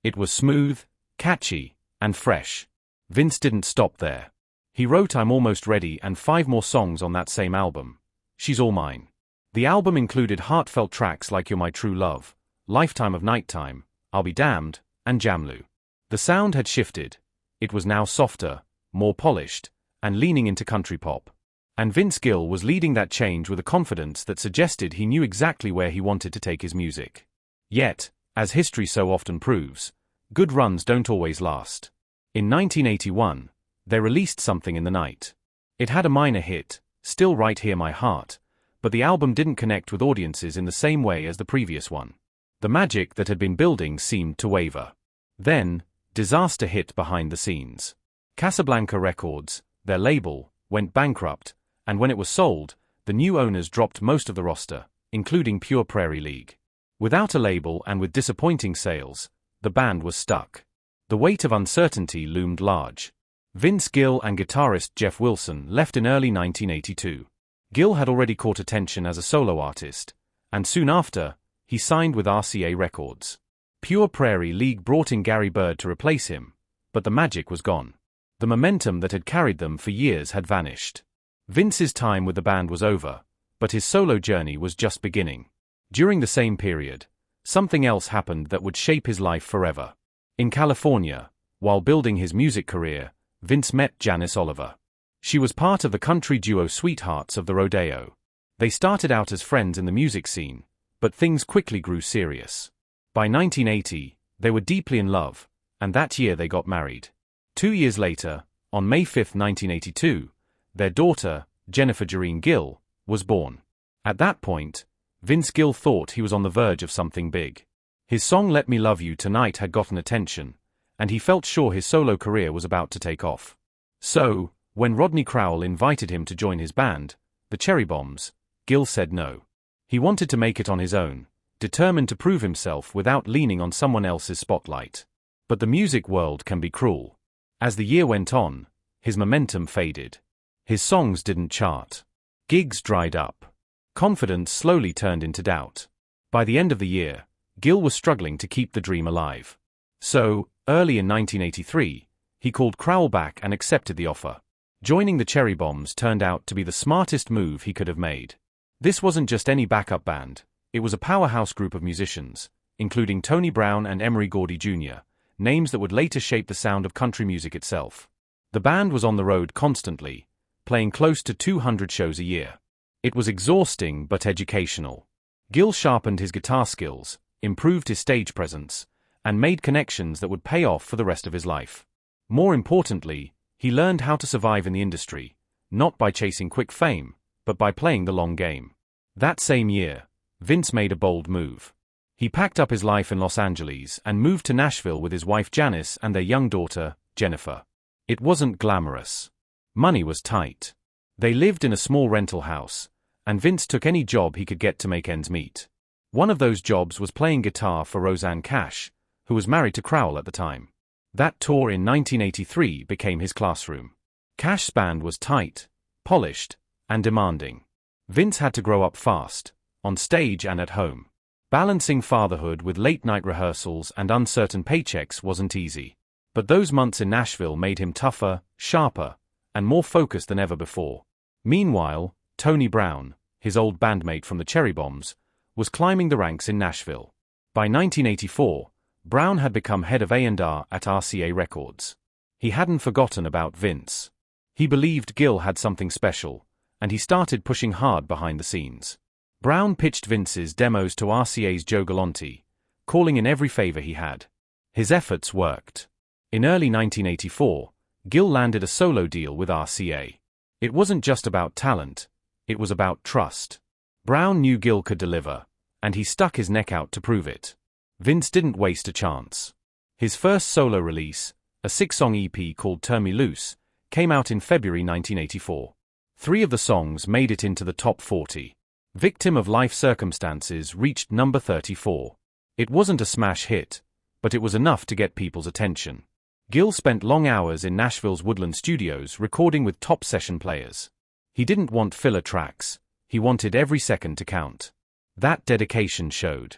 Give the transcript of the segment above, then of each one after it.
It was smooth, catchy, and fresh. Vince didn't stop there. He wrote I'm Almost Ready and 5 more songs on that same album. She's All Mine. The album included heartfelt tracks like You're My True Love, Lifetime of Nighttime, I'll Be Damned, and Jamlu. The sound had shifted. It was now softer, more polished, and leaning into country pop. And Vince Gill was leading that change with a confidence that suggested he knew exactly where he wanted to take his music. Yet, as history so often proves, good runs don't always last. In 1981, they released Something in the Night. It had a minor hit, Still Right Here My Heart, but the album didn't connect with audiences in the same way as the previous one. The magic that had been building seemed to waver. Then, disaster hit behind the scenes. Casablanca Records, their label, went bankrupt, and when it was sold, the new owners dropped most of the roster, including Pure Prairie League. Without a label and with disappointing sales, the band was stuck. The weight of uncertainty loomed large. Vince Gill and guitarist Jeff Wilson left in early 1982. Gill had already caught attention as a solo artist, and soon after, he signed with RCA Records. Pure Prairie League brought in Gary Bird to replace him, but the magic was gone. The momentum that had carried them for years had vanished. Vince's time with the band was over, but his solo journey was just beginning. During the same period, something else happened that would shape his life forever. In California, while building his music career, Vince met Janice Oliver. She was part of the country duo Sweethearts of the Rodeo. They started out as friends in the music scene, but things quickly grew serious. By 1980, they were deeply in love, and that year they got married. 2 years later, on May 5, 1982, their daughter, Jennifer Jareen Gill, was born. At that point, Vince Gill thought he was on the verge of something big. His song Let Me Love You Tonight had gotten attention, and he felt sure his solo career was about to take off. So, when Rodney Crowell invited him to join his band, the Cherry Bombs, Gill said no. He wanted to make it on his own, determined to prove himself without leaning on someone else's spotlight. But the music world can be cruel. As the year went on, his momentum faded. His songs didn't chart. Gigs dried up. Confidence slowly turned into doubt. By the end of the year, Gill was struggling to keep the dream alive. So, early in 1983, he called Crowell back and accepted the offer. Joining the Cherry Bombs turned out to be the smartest move he could have made. This wasn't just any backup band, it was a powerhouse group of musicians, including Tony Brown and Emory Gordy Jr., names that would later shape the sound of country music itself. The band was on the road constantly, playing close to 200 shows a year. It was exhausting but educational. Gill sharpened his guitar skills, improved his stage presence, and made connections that would pay off for the rest of his life. More importantly, he learned how to survive in the industry, not by chasing quick fame, but by playing the long game. That same year, Vince made a bold move. He packed up his life in Los Angeles and moved to Nashville with his wife Janice and their young daughter, Jennifer. It wasn't glamorous. Money was tight. They lived in a small rental house, and Vince took any job he could get to make ends meet. One of those jobs was playing guitar for Rosanne Cash, who was married to Crowell at the time. That tour in 1983 became his classroom. Cash's band was tight, polished, and demanding. Vince had to grow up fast, on stage and at home. Balancing fatherhood with late-night rehearsals and uncertain paychecks wasn't easy. But those months in Nashville made him tougher, sharper, and more focused than ever before. Meanwhile, Tony Brown, his old bandmate from the Cherry Bombs, was climbing the ranks in Nashville. By 1984, Brown had become head of A&R at RCA Records. He hadn't forgotten about Vince. He believed Gill had something special, and he started pushing hard behind the scenes. Brown pitched Vince's demos to RCA's Joe Galante, calling in every favor he had. His efforts worked. In early 1984, Gill landed a solo deal with RCA. It wasn't just about talent, it was about trust. Brown knew Gill could deliver, and he stuck his neck out to prove it. Vince didn't waste a chance. His first solo release, a 6-song EP called Turn Me Loose, came out in February 1984. 3 of the songs made it into the top 40. Victim of Life Circumstances reached number 34. It wasn't a smash hit, but it was enough to get people's attention. Gill spent long hours in Nashville's Woodland Studios recording with top session players. He didn't want filler tracks, he wanted every second to count. That dedication showed.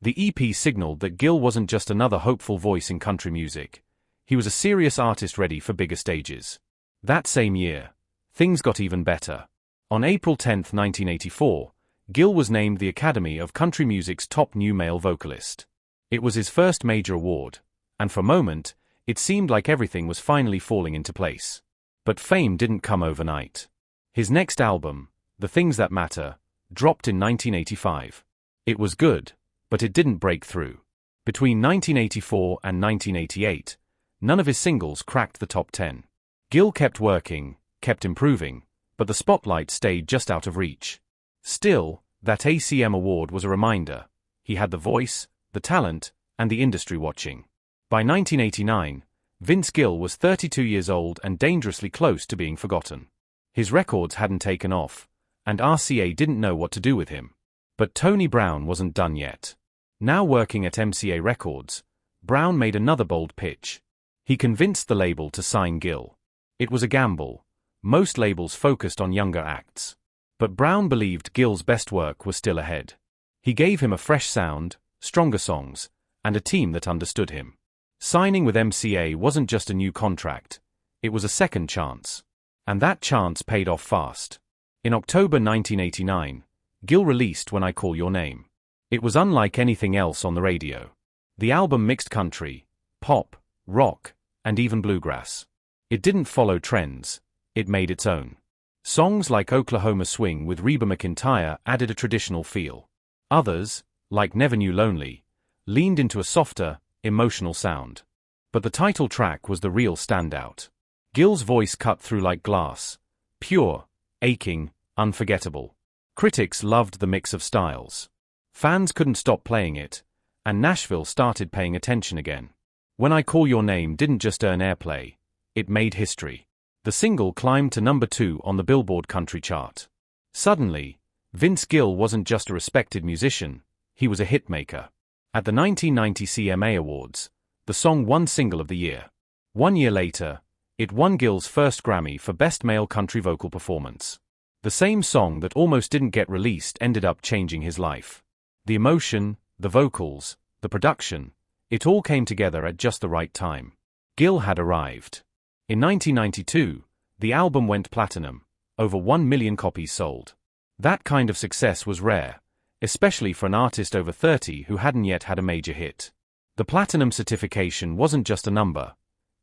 The EP signaled that Gill wasn't just another hopeful voice in country music. He was a serious artist ready for bigger stages. That same year, things got even better. On April 10, 1984, Gill was named the Academy of Country Music's top new male vocalist. It was his first major award, and for a moment, it seemed like everything was finally falling into place. But fame didn't come overnight. His next album, The Things That Matter, dropped in 1985. It was good, but it didn't break through. Between 1984 and 1988, none of his singles cracked the top 10. Gill kept working, kept improving, but the spotlight stayed just out of reach. Still, that ACM award was a reminder. He had the voice, the talent, and the industry watching. By 1989, Vince Gill was 32 years old and dangerously close to being forgotten. His records hadn't taken off, and RCA didn't know what to do with him. But Tony Brown wasn't done yet. Now working at MCA Records, Brown made another bold pitch. He convinced the label to sign Gill. It was a gamble. Most labels focused on younger acts. But Brown believed Gill's best work was still ahead. He gave him a fresh sound, stronger songs, and a team that understood him. Signing with MCA wasn't just a new contract, it was a second chance. And that chance paid off fast. In October 1989, Gill released When I Call Your Name. It was unlike anything else on the radio. The album mixed country, pop, rock, and even bluegrass. It didn't follow trends, it made its own. Songs like Oklahoma Swing with Reba McEntire added a traditional feel. Others, like Never Knew Lonely, leaned into a softer, emotional sound. But the title track was the real standout. Gill's voice cut through like glass, pure, aching, unforgettable. Critics loved the mix of styles. Fans couldn't stop playing it, and Nashville started paying attention again. When I Call Your Name didn't just earn airplay, it made history. The single climbed to number 2 on the Billboard country chart. Suddenly, Vince Gill wasn't just a respected musician, he was a hitmaker. At the 1990 CMA Awards, the song won Single of the Year. 1 year later, it won Gill's first Grammy for Best Male Country Vocal Performance. The same song that almost didn't get released ended up changing his life. The emotion, the vocals, the production, it all came together at just the right time. Gill had arrived. In 1992, the album went platinum, over 1 million copies sold. That kind of success was rare, especially for an artist over 30 who hadn't yet had a major hit. The platinum certification wasn't just a number,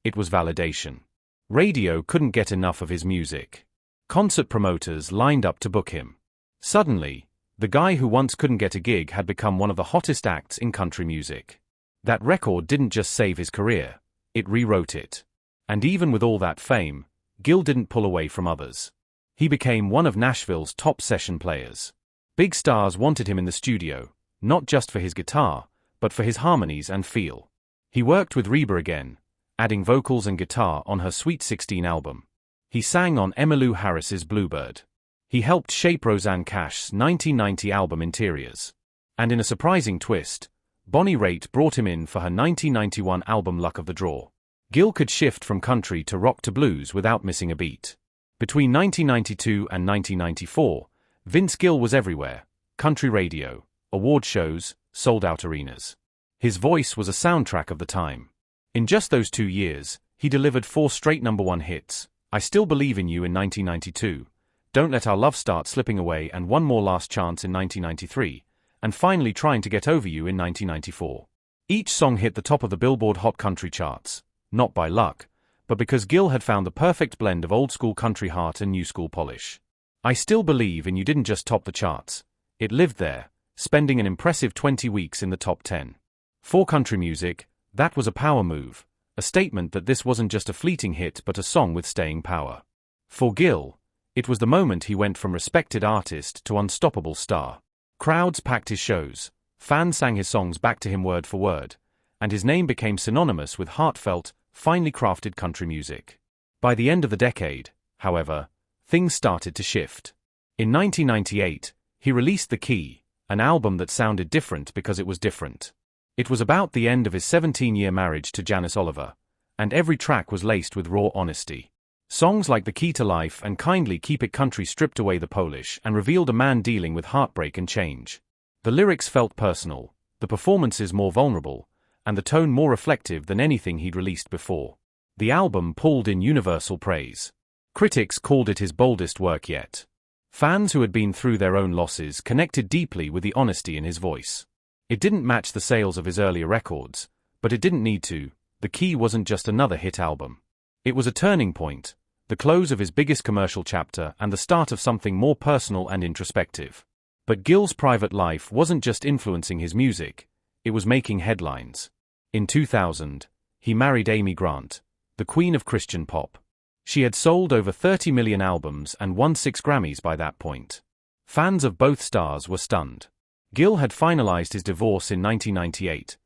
it was validation. Radio couldn't get enough of his music. Concert promoters lined up to book him. Suddenly, the guy who once couldn't get a gig had become one of the hottest acts in country music. That record didn't just save his career, it rewrote it. And even with all that fame, Gill didn't pull away from others. He became one of Nashville's top session players. Big stars wanted him in the studio, not just for his guitar, but for his harmonies and feel. He worked with Reba again, adding vocals and guitar on her Sweet 16 album. He sang on Emmylou Harris's Bluebird. He helped shape Rosanne Cash's 1990 album Interiors. And in a surprising twist, Bonnie Raitt brought him in for her 1991 album Luck of the Draw. Gill could shift from country to rock to blues without missing a beat. Between 1992 and 1994, Vince Gill was everywhere: country radio, award shows, sold-out arenas. His voice was a soundtrack of the time. In just those 2 years, he delivered 4 straight #1 hits: I Still Believe in You in 1992, Don't Let Our Love Start Slipping Away and One More Last Chance in 1993, and finally Trying to Get Over You in 1994. Each song hit the top of the Billboard Hot Country charts, not by luck, but because Gill had found the perfect blend of old-school country heart and new-school polish. I Still Believe in You didn't just top the charts, it lived there, spending an impressive 20 weeks in the top 10. For country music, that was a power move, a statement that this wasn't just a fleeting hit but a song with staying power. For Gill, it was the moment he went from respected artist to unstoppable star. Crowds packed his shows, fans sang his songs back to him word for word, and his name became synonymous with heartfelt, finely crafted country music. By the end of the decade, however, things started to shift. In 1998, he released The Key, an album that sounded different because it was different. It was about the end of his 17-year marriage to Janice Oliver, and every track was laced with raw honesty. Songs like The Key to Life and Kindly Keep It Country stripped away the polish and revealed a man dealing with heartbreak and change. The lyrics felt personal, the performances more vulnerable, and the tone more reflective than anything he'd released before. The album pulled in universal praise. Critics called it his boldest work yet. Fans who had been through their own losses connected deeply with the honesty in his voice. It didn't match the sales of his earlier records, but it didn't need to. The Key wasn't just another hit album. It was a turning point, the close of his biggest commercial chapter and the start of something more personal and introspective. But Gill's private life wasn't just influencing his music, it was making headlines. In 2000, he married Amy Grant, the queen of Christian pop. She had sold over 30 million albums and won 6 Grammys by that point. Fans of both stars were stunned. Gill had finalized his divorce in 1998.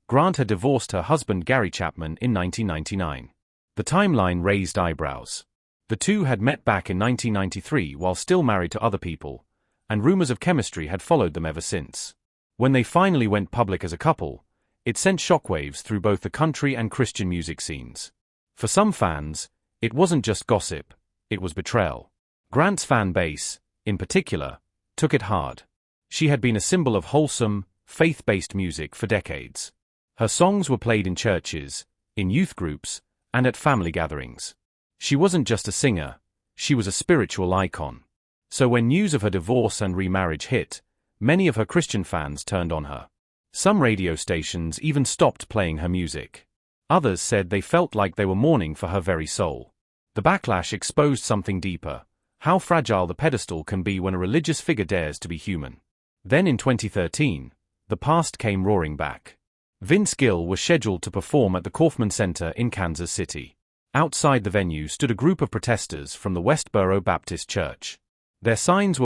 Grant had divorced her husband Gary Chapman in 1999. The timeline raised eyebrows. The two had met back in 1993 while still married to other people, and rumors of chemistry had followed them ever since. When they finally went public as a couple, it sent shockwaves through both the country and Christian music scenes. For some fans, it wasn't just gossip, it was betrayal. Grant's fan base, in particular, took it hard. She had been a symbol of wholesome, faith-based music for decades. Her songs were played in churches, in youth groups, and at family gatherings. She wasn't just a singer, she was a spiritual icon. So when news of her divorce and remarriage hit, many of her Christian fans turned on her. Some radio stations even stopped playing her music. Others said they felt like they were mourning for her very soul. The backlash exposed something deeper: how fragile the pedestal can be when a religious figure dares to be human. Then in 2013, the past came roaring back. Vince Gill was scheduled to perform at the Kaufman Center in Kansas City. Outside the venue stood a group of protesters from the Westboro Baptist Church. Their signs were